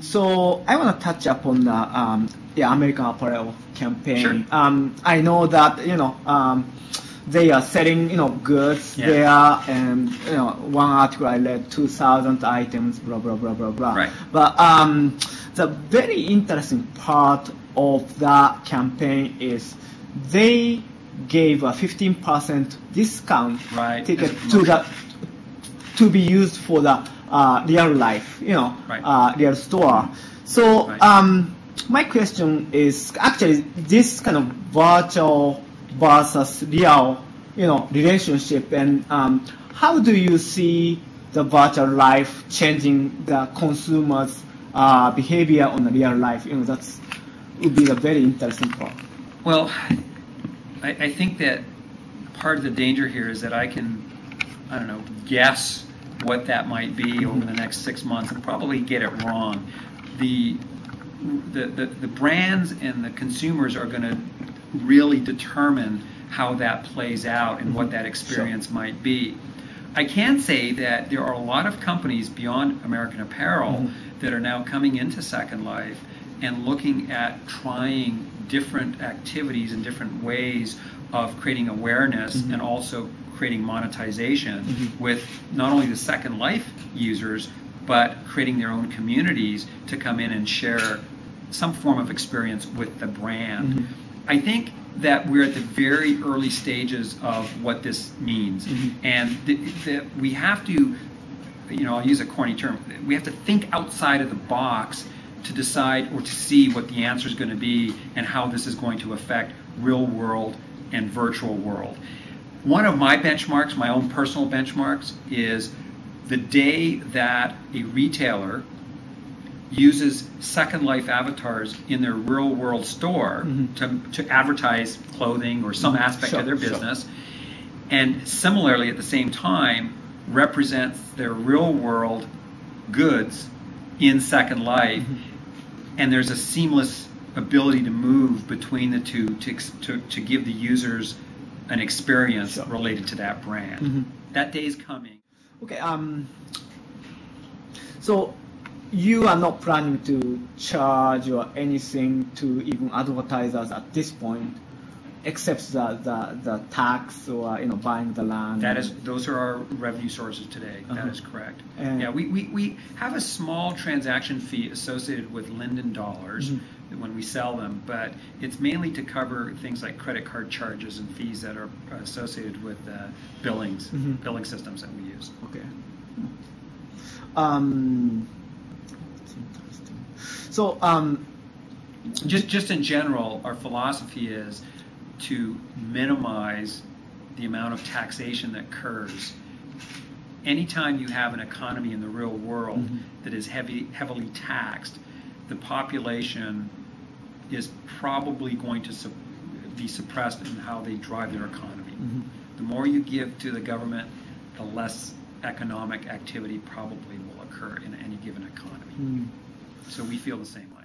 So I want to touch upon the American Apparel campaign. Sure. I know that they are selling goods there, and one article I read 2,000 items, blah blah blah blah blah. Right. But the very interesting part of that campaign is they gave a 15% discount ticket to be used for the real life, real store. So my question is actually this kind of virtual versus real, relationship, and how do you see the virtual life changing the consumer's behavior on the real life? That would be a very interesting part. Well, I think that part of the danger here is that I can, guess what that might be over the next 6 months and probably get it wrong. The brands and the consumers are going to really determine how that plays out and what that experience might be. I can say that there are a lot of companies beyond American Apparel that are now coming into Second Life and looking at trying different activities and different ways of creating awareness and also creating monetization with not only the Second Life users, but creating their own communities to come in and share some form of experience with the brand. I think that we're at the very early stages of what this means, and we have to, I'll use a corny term, we have to think outside of the box to decide or to see what the answer is going to be and how this is going to affect real world and virtual world. One of my benchmarks, my own personal benchmarks, is the day that a retailer uses Second Life avatars in their real world store to advertise clothing or some aspect of their business, and similarly at the same time represents their real world goods in Second Life, and there's a seamless ability to move between the two to give the users an experience related to that brand. That day is coming. Okay. So you are not planning to charge or anything to even advertisers at this point, except the tax or buying the land. Those are our revenue sources today. That is correct. Yeah, we have a small transaction fee associated with Linden dollars when we sell them, but it's mainly to cover things like credit card charges and fees that are associated with billing systems that we use. Okay. So just in general, our philosophy is to minimize the amount of taxation that occurs. Anytime you have an economy in the real world that is heavily taxed, the population is probably going to be suppressed in how they drive their economy. The more you give to the government, the less economic activity probably will occur in any given economy. So we feel the same way.